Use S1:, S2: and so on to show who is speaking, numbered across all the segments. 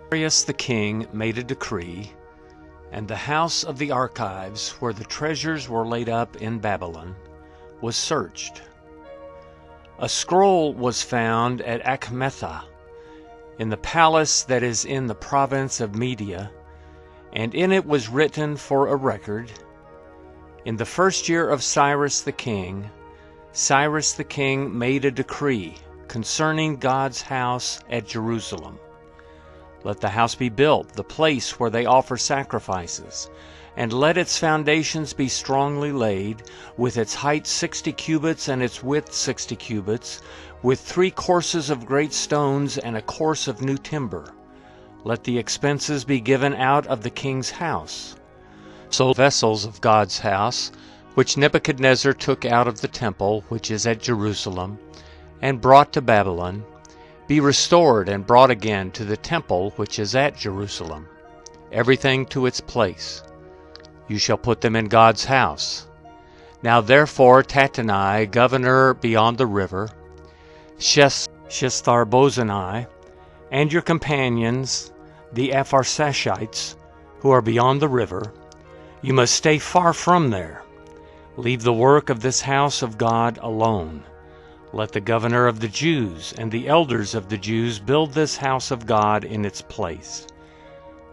S1: Darius the king made a decree, and the house of the archives, where the treasures were laid up in Babylon, was searched. A scroll was found at Achmetha, in the palace that is in the province of Media, and in it was written for a record, in the first year of Cyrus the king made a decree concerning God's house at Jerusalem. Let the house be built, the place where they offer sacrifices, and let its foundations be strongly laid, with its height 60 cubits and its width 60 cubits, with 3 courses of great stones and a course of new timber. Let the expenses be given out of the king's house. So vessels of God's house, which Nebuchadnezzar took out of the temple which is at Jerusalem, and brought to Babylon, be restored and brought again to the temple which is at Jerusalem, everything to its place. You shall put them in God's house. Now therefore Tattenai, governor beyond the river, Shethar-bozenai, and your companions, the Apharsashites, who are beyond the river, you must stay far from there. Leave the work of this house of God alone. Let the governor of the Jews and the elders of the Jews build this house of God in its place.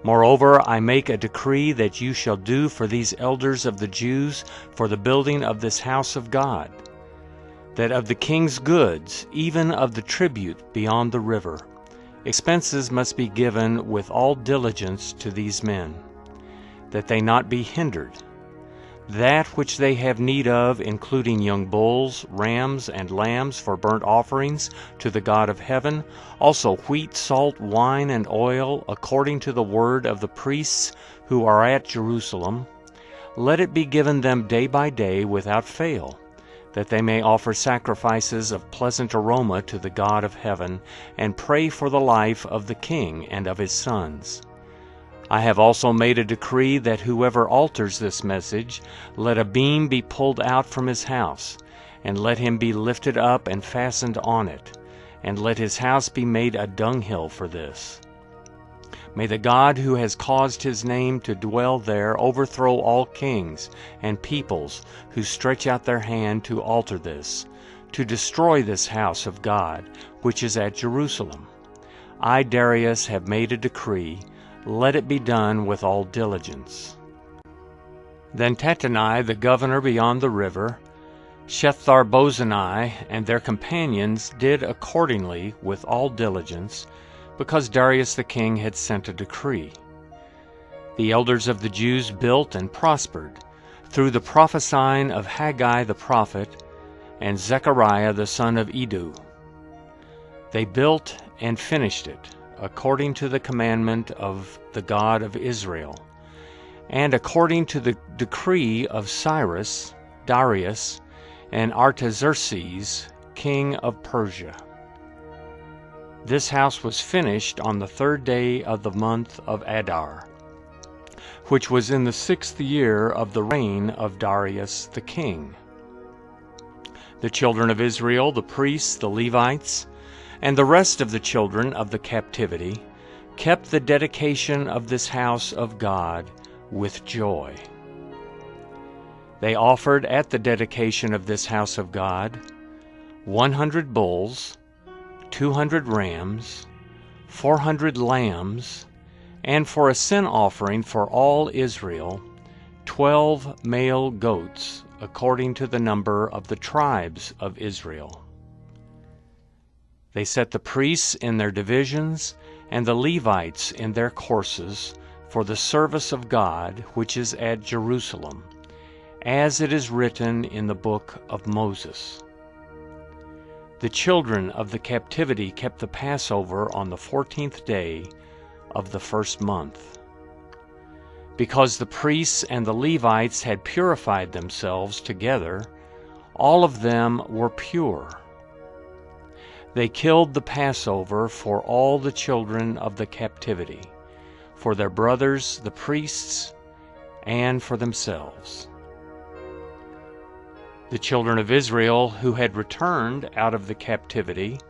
S1: Moreover, I make a decree that you shall do for these elders of the Jews for the building of this house of God, that of the king's goods, even of the tribute beyond the river, expenses must be given with all diligence to these men, that they not be hindered. That which they have need of, including young bulls, rams, and lambs for burnt offerings to the God of heaven, also wheat, salt, wine, and oil, according to the word of the priests who are at Jerusalem, let it be given them day by day without fail, that they may offer sacrifices of pleasant aroma to the God of heaven, and pray for the life of the king and of his sons. I have also made a decree that whoever alters this message, let a beam be pulled out from his house, and let him be lifted up and fastened on it, and let his house be made a dunghill for this. May the God who has caused his name to dwell there overthrow all kings and peoples who stretch out their hand to alter this, to destroy this house of God, which is at Jerusalem. I, Darius, have made a decree. Let it be done with all diligence. Then Tattenai, the governor beyond the river, Shethar-bozenai, and their companions did accordingly with all diligence, because Darius the king had sent a decree. The elders of the Jews built and prospered, through the prophesying of Haggai the prophet and Zechariah the son of Iddo. They built and finished it, according to the commandment of the God of Israel, and according to the decree of Cyrus, Darius, and Artaxerxes, king of Persia. This house was finished on the 3rd day of the month of Adar, which was in the 6th year of the reign of Darius the king. The children of Israel, the priests, the Levites, and the rest of the children of the captivity kept the dedication of this house of God with joy. They offered at the dedication of this house of God 100 bulls, 200 rams, 400 lambs, and for a sin offering for all Israel, 12 male goats, according to the number of the tribes of Israel. They set the priests in their divisions, and the Levites in their courses, for the service of God which is at Jerusalem, as it is written in the book of Moses. The children of the captivity kept the Passover on the 14th day of the 1st month. Because the priests and the Levites had purified themselves together, all of them were pure. They killed the Passover for all the children of the captivity, for their brothers the priests, and for themselves. The children of Israel who had returned out of the captivity,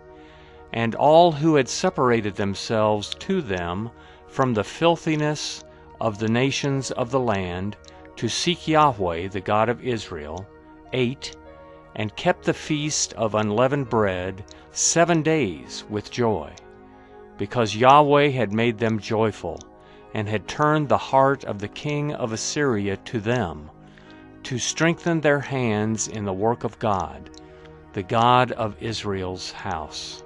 S1: and all who had separated themselves to them from the filthiness of the nations of the land, to seek Yahweh, the God of Israel, 8, and kept the feast of unleavened bread 7 days with joy, because Yahweh had made them joyful, and had turned the heart of the king of Assyria to them, to strengthen their hands in the work of God, the God of Israel's house.